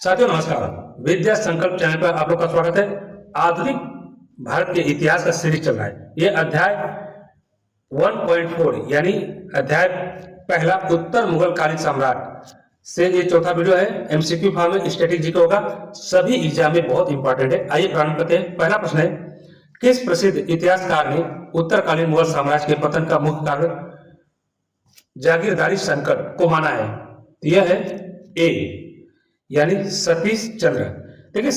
साथियों नमस्कार। विद्या संकल्प चैनल पर आप लोग का स्वागत है। आधुनिक भारत के इतिहास का सीरीज चल रहा है। ये अध्याय 1.4 यानी अध्याय पहला उत्तर मुगल कालीन सम्राट से ये चौथा वीडियो है। एमसीक्यू फॉर्म में स्टैटिक जीके होगा, सभी एग्जाम में बहुत इंपॉर्टेंट है। आइए प्रारंभ करते हैं। पहला प्रश्न है, किस प्रसिद्ध इतिहासकार ने उत्तरकालीन मुगल साम्राज्य के पतन का मुख्य कारण जागीरदारी संकट को माना है? यह है ए यानी सतीश चंद्र। देखिए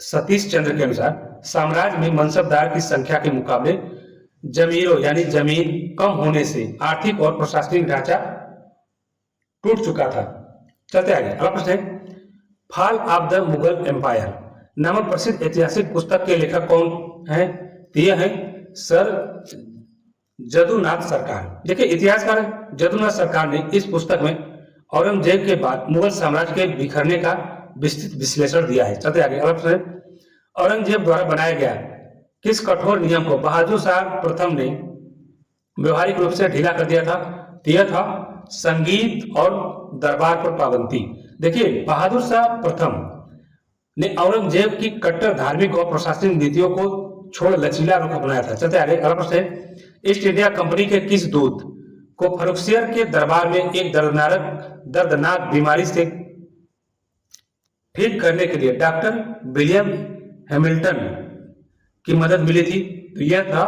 सतीश चंद्र के अनुसार साम्राज्य में मनसबदार की संख्या के मुकाबले जमीरों यानी जमीन कम होने से आर्थिक और प्रशासनिक ढांचा टूट चुका था। चलते आगे। अगला प्रश्न है, fall of the Mughal empire नामक प्रसिद्ध ऐतिहासिक पुस्तक के लेखक कौन है? यह है सर जदुनाथ सरकार। देखिए इतिहासकार जदुनाथ सरकार ने इस पुस्तक में औरंगजेब के बाद मुगल साम्राज्य के बिखरने का विस्तृत विश्लेषण दिया है। चलते आगे। अगला प्रश्न है, औरंगजेब द्वारा बनाया गया किस कठोर नियम को बहादुर शाह प्रथम ने व्यवहारिक रूप से ढीला कर दिया था? यह था संगीत और दरबार पर पाबंदी। देखिए बहादुर शाह प्रथम ने औरंगजेब की कट्टर धार्मिक और प्रशासनिक नीतियों को छोड़ लचीला रुख अपनाया था। चलते आगे। अगला प्रश्न है, ईस्ट इंडिया कंपनी के किस दूत को फरुखसियर के दरबार में एक दर्दनाक बीमारी से ठीक करने के लिए डॉक्टर विलियम हैमिल्टन की मदद मिली थी? तो यह था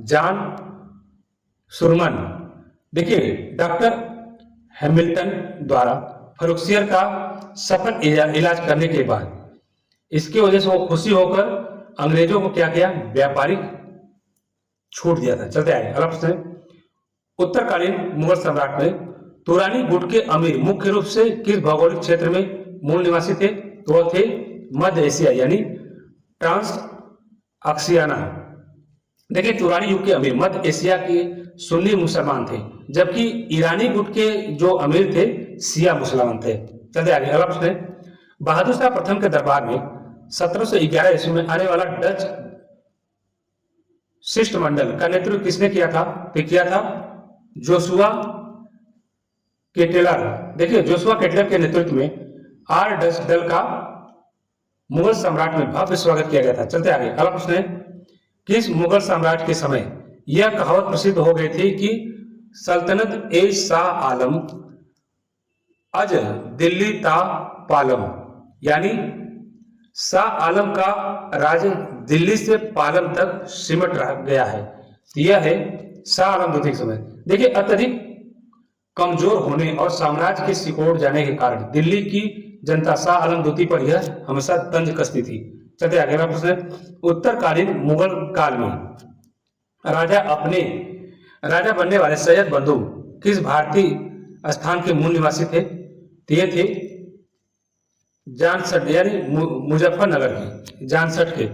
जॉन सुरमन। देखिए डॉक्टर हैमिल्टन द्वारा फरुखसियर का सफल इलाज करने के बाद इसकी वजह से वो खुशी होकर अंग्रेजों को क्या किया? व्यापारिक छूट दिया था। चलते आए। अगला प्रश्न है, उत्तरकालीन मुगल सम्राट में तुरानी गुट के अमीर मुख्य रूप से किस भौगोलिक क्षेत्र में मूल निवासी थे? तो वह थे मध्य एशिया यानी ट्रांस अक्सियाना। देखिए तुरानी युग के अमीर मध्य एशिया के सुन्नी मुसलमान थे, जबकि ईरानी गुट के जो अमीर थे शिया मुसलमान थे। चलते आगे। अगला प्रश्न है, बहादुर शाह प्रथम के दरबार में 1711 ईस्वी में आने वाला डच शिष्टमंडल का नेतृत्व किसने किया था? तो किया था जोशुआ केटलर। देखिए जोशुआ केटलर के नेतृत्व में आर डच दल का मुगल सम्राट में भव्य स्वागत किया गया था। चलते आगे। अगला प्रश्न है, किस मुगल सम्राट के समय यह कहावत प्रसिद्ध हो गई थी कि सल्तनत ए शाह आलम अज दिल्ली ता पालम, यानी शाह आलम का राज दिल्ली से पालम तक सिमट गया है? यह है शाह आलम द्वितीय के समय। देखिए अत्यधिक कमजोर होने और साम्राज्य के सिकोड़ जाने के कारण दिल्ली की जनता शाह आलम द्वितीय पर यह हमेशा तंज कसती थी। चलते आगे। अगला प्रश्न है, उत्तरकालीन मुगल काल में राजा बनने वाले सैयद बंधु किस भारतीय स्थान के मूल निवासी थे? ये थे जानसठ यानी मुजफ्फरनगर के जानसठ के।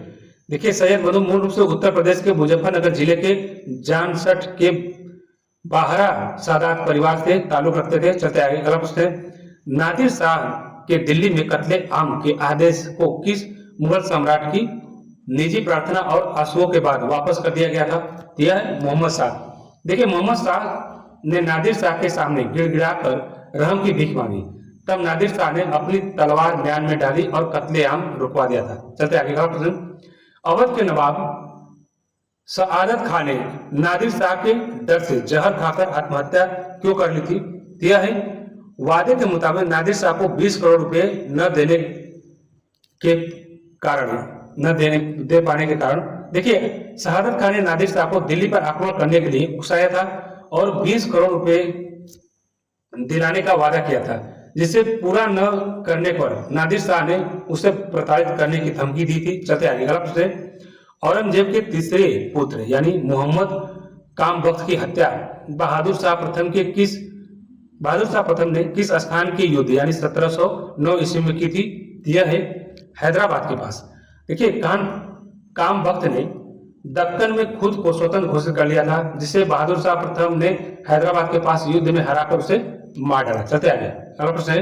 देखिए सैयद बंधु मूल रूप से उत्तर प्रदेश के मुजफ्फरनगर जिले के जानसठ के बाहरा सादात परिवार से ताल्लुक रखते थे। चलते आगे। अगला प्रश्न है, नादिर शाह के दिल्ली में कत्ले आम के आदेश को किस मुगल सम्राट की निजी प्रार्थना और आंसुओं के बाद वापस कर दिया गया था? यह है मोहम्मद शाह। देखिए मोहम्मद शाह ने नादिर शाह के सामने गिड़गिड़ाकर रहम की भीख मांगी, तब नादिर शाह ने अपनी तलवार म्यान में डाली और कत्लेआम रुकवा दिया था। चलते आगे। अगला प्रश्न, अवध के नवाब सआदत खान ने नादिर शाह के डर से जहर खाकर आत्महत्या क्यों कर ली थी? यह है वादे के मुताबिक नादिर शाह को 20 करोड़ रुपए न दे पाने के कारण। देखिए शहादत खान ने नादिर शाह को दिल्ली पर आक्रमण करने के लिए उकसाया था और 20 करोड़ रुपए दिलाने का वादा किया था, जिसे पूरा न करने पर नादिर शाह ने उसे प्रताड़ित करने की धमकी दी थी। चलते आगे। अगला प्रश्न है, औरंगजेब के तीसरे पुत्र यानी मोहम्मद कामबख्त की हत्या बहादुर शाह प्रथम ने किस स्थान के युद्ध यानी 1709 ईस्वी में की थी? यह है हैदराबाद के पास। देखिए कामबख्त ने दक्कन में खुद को स्वतंत्र घोषित कर लिया था, जिसे बहादुर शाह प्रथम ने हैदराबाद के पास युद्ध में हराकर उसे मार डाला। चलते आगे। अगला प्रश्न है,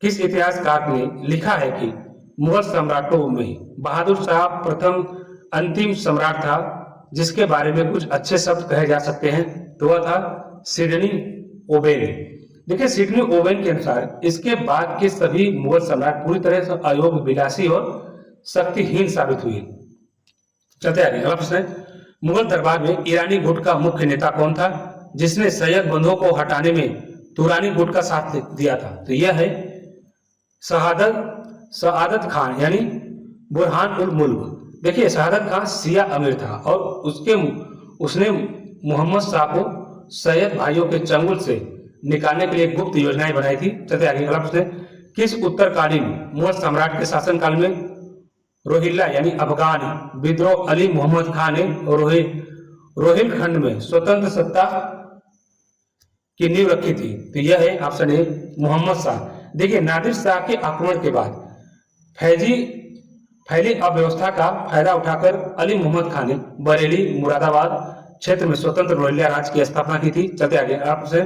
किस इतिहासकार ने लिखा है कि मुगल सम्राटों में बहादुर शाह प्रथम अंतिम सम्राट था जिसके बारे में कुछ अच्छे शब्द कहे जा सकते हैं? तो वह था सिडनी ओवेन। देखिए सिडनी ओवेन के अनुसार इसके बाद के सभी मुगल सम्राट पूरी तरह से अयोग्य, विलासी और शक्तिहीन साबित हुए। चलते आगे, अगला प्रश्न है, मुगल दरबार में ईरानी गुट का मुख्य नेता कौन था जिसने सैयद बंधुओं को हटाने में तुरानी गुट का साथ दिया था? तो यह है शहादत खान यानी बुरहान उल मुल्क। देखिए शहादत खान शिया अमीर था और उसने मोहम्मद शाह को सैयद भाइयों के चंगुल से निकालने के लिए गुप्त योजनाएं बनाई थी। चलते आगे, अगला प्रश्न है, किस उत्तरकालीन मुगल सम्राट के शासनकाल में रोहिल्ला यानी अफगान विद्रोह अली मोहम्मद खान ने रोहिलखंड में स्वतंत्र सत्ता की नींव रखी थी? तो यह है ऑप्शन ए मोहम्मद शाह। देखिए नादिर शाह के आक्रमण के बाद फैली अव्यवस्था का फायदा उठाकर अली मोहम्मद खान ने बरेली मुरादाबाद क्षेत्र में स्वतंत्र रोहिल्ला राज की स्थापना की थी। चलते आगे, आपसे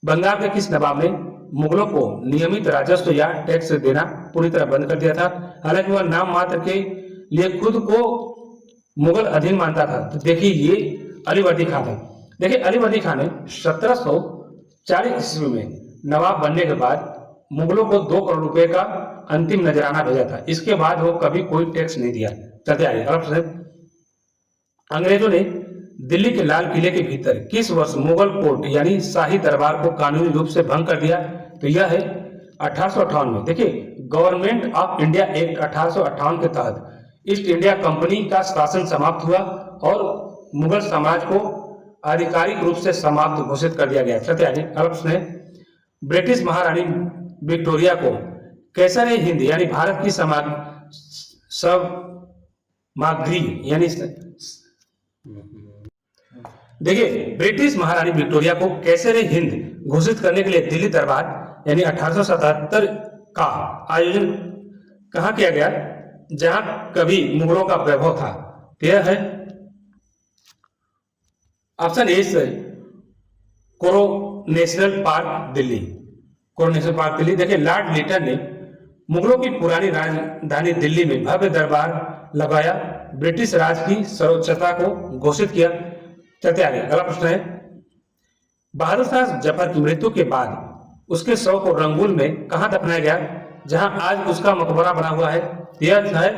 बंगाल के किस नवाब ने मुगलों को नियमित राजस्व या टैक्स देना पूरी तरह बंद कर दिया था? हालांकि वह नाम मात्र के लिए खुद को मुगल अधीन मानता था। तो देखिए ये अलीवर्दी खान था। देखिए अलीवर्दी खान ने 1740 ईस्वी में नवाब बनने के बाद मुगलों को 2 करोड़ रुपए का अंतिम नजराना भेजा था। इसके बाद वो कभी कोई टैक्स नहीं दिया। चलते आगे, अगला प्रश्न, अंग्रेजों ने दिल्ली के लाल किले के भीतर किस वर्ष मुगल कोर्ट यानी शाही दरबार को कानूनी रूप से भंग कर दिया? तो यह है 1858 में। देखिए गवर्नमेंट ऑफ इंडिया एक्ट 1858 के तहत ईस्ट इंडिया कंपनी का शासन समाप्त हुआ और मुगल साम्राज्य को आधिकारिक रूप से समाप्त घोषित कर दिया गया। चलते आगे, अगला प्रश्न है, ब्रिटिश महारानी विक्टोरिया को कैसर हिंद यानी भारत की समाग्री यानी देखिए ब्रिटिश महारानी विक्टोरिया को कैसर हिंद घोषित करने के लिए दिल्ली दरबार यानी 1877 का आयोजन कहाँ किया गया जहां कभी मुगलों का वैभव था? यह है ऑप्शन ए से कोरोनेशनल पार्क दिल्ली। कोरोनेशनल पार्क दिल्ली। देखिए लॉर्ड लिटन ने मुगलों की पुरानी राजधानी दिल्ली में भव्य दरबार लगाया, ब्रिटिश राज की सर्वोच्चता को घोषित किया। चलते आगे, अगला प्रश्न है, बहादुर शाह जफर की मृत्यु के बाद उसके शव को रंगून में कहां दफनाया गया जहां आज उसका मकबरा बना हुआ है? यह है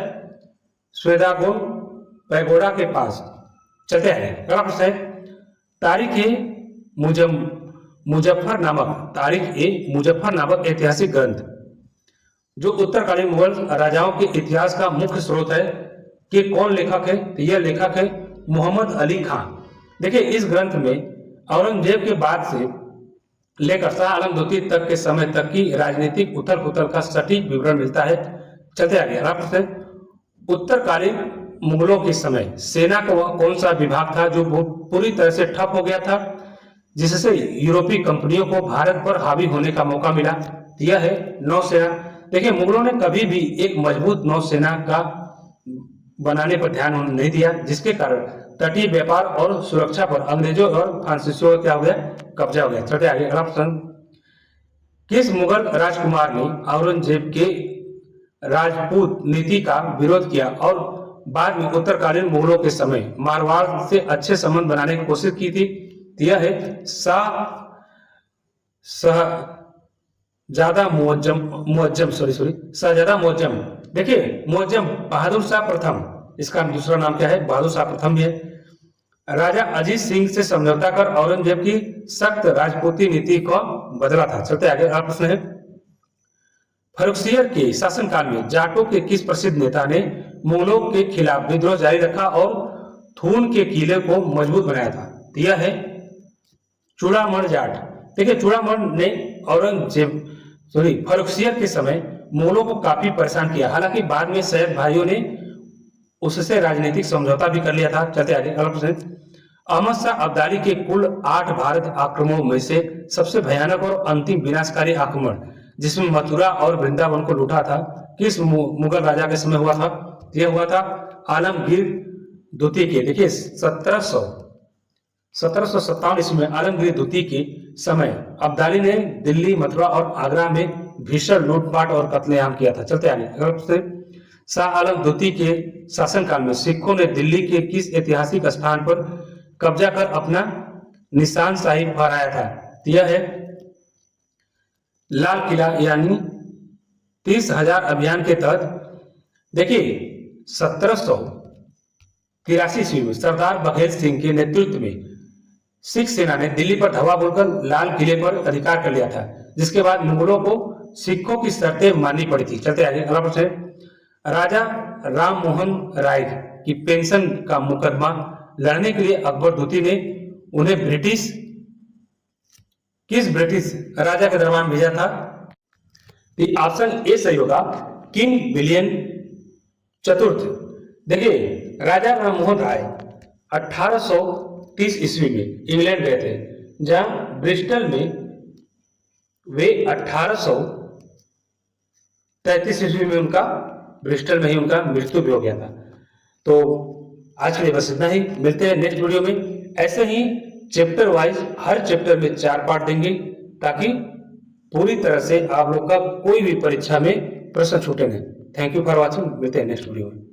स्वेदागोन पैगोडा के पास। चलते आगे, अगला प्रश्न है, तारीख ए मुजफ्फर नामक ऐतिहासिक ग्रंथ जो उत्तरकालीन मुगल राजाओं के इतिहास का मुख्य स्रोत है कि कौन लेखक है? तो यह लेखक है मोहम्मद अली खान। देखिए इस ग्रंथ में औरंगजेब के बाद से लेकर शाह आलम द्वितीय तक के समय तक की राजनीतिक उथल पुथल का सटीक विवरण मिलता है। चलते आगे, अगला प्रश्न, उत्तरकालीन मुगलों के समय सेना का वह कौन सा विभाग था जो पूरी तरह से ठप हो गया था जिससे यूरोपीय कंपनियों को भारत पर हावी होने का मौका मिला? यह है नौसेना। देखिए मुगलों ने कभी भी एक मजबूत नौसेना का बनाने पर ध्यान नहीं दिया जिसके कारण तटीय व्यापार और सुरक्षा पर अंग्रेजों और फ्रांसीसियों का क्या हो गया? कब्जा हो गया। चलते आगे, अगला प्रश्न, किस मुगल राजकुमार ने औरंगजेब के राजपूत नीति का विरोध किया और बाद में उत्तरकालीन मुगलों के समय मारवाड़ से अच्छे संबंध बनाने की कोशिश की थी? यह है शाहजादा मुअज्जम। देखिए मुअज्जम बहादुर शाह प्रथम, इसका दूसरा नाम क्या है? बहादुर शाह प्रथम भी है। राजा अजीत सिंह से समझौता कर औरंगजेब की सख्त राजपूती नीति को बदला था। चलते आगे, अगला प्रश्न है, फर्रुखसियर के शासनकाल में जाटों के किस प्रसिद्ध नेता ने मुगलों के खिलाफ विद्रोह जारी रखा और थून के किले को मजबूत बनाया था? यह है चूड़ामण जाट। देखिए चूड़ामण ने फर्रुखसियर के समय मुगलों को काफी परेशान किया, हालांकि बाद में सैयद भाइयों ने उससे राजनीतिक समझौता भी कर लिया था। चलते आगे, अगला प्रश्न, अहमद शाह अब्दाली के कुल 8 भारत आक्रमणों में से सबसे भयानक और अंतिम विनाशकारी आक्रमण जिसमें मथुरा और वृंदावन को लूटा था किस मुगल राजा के समय हुआ था? यह हुआ था आलमगीर द्वितीय के। देखिए 1757 ईस्वी में आलमगीर द्वितीय के समय अब्दाली ने दिल्ली, मथुरा और आगरा में भीषण लूटपाट और कत्लेआम किया था। चलते आगे, अगला प्रश्न, शाह आलम द्वितीय के शासनकाल में सिखों ने दिल्ली के किस ऐतिहासिक स्थान पर कब्जा कर अपना निशान शाही फहराया था? यह है लाल किला यानी 30,000 अभियान के तहत देखिए 1783 ईस्वी में सरदार बघेल सिंह के नेतृत्व में सिख सेना ने दिल्ली पर धावा बोलकर लाल किले पर अधिकार कर लिया था, जिसके बाद मुगलों को सिखों की शर्तें माननी पड़ी थी। चलते आगे अगला प्रश्न है, राजा राम मोहन राय की पेंशन का मुकदमा लड़ने के लिए अकबर द्वितीय ने उन्हें किस ब्रिटिश राजा के दरबार भेजा था? ऑप्शन ए सही होगा, किंग विलियम चतुर्थ। देखिए राजा राम मोहन राय 1830 ईस्वी में इंग्लैंड गए थे, जहां ब्रिस्टल में वे 1833 ईस्वी में ब्रिस्टल में ही उनका मृत्यु भी हो गया था। तो आज के लिए बस इतना ही, मिलते हैं नेक्स्ट वीडियो में। ऐसे ही चैप्टर वाइज हर चैप्टर में 4 पार्ट देंगे, ताकि पूरी तरह से आप लोग का कोई भी परीक्षा में प्रश्न छूटे नहीं। थैंक यू फॉर वॉचिंग, मिलते हैं नेक्स्ट वीडियो में।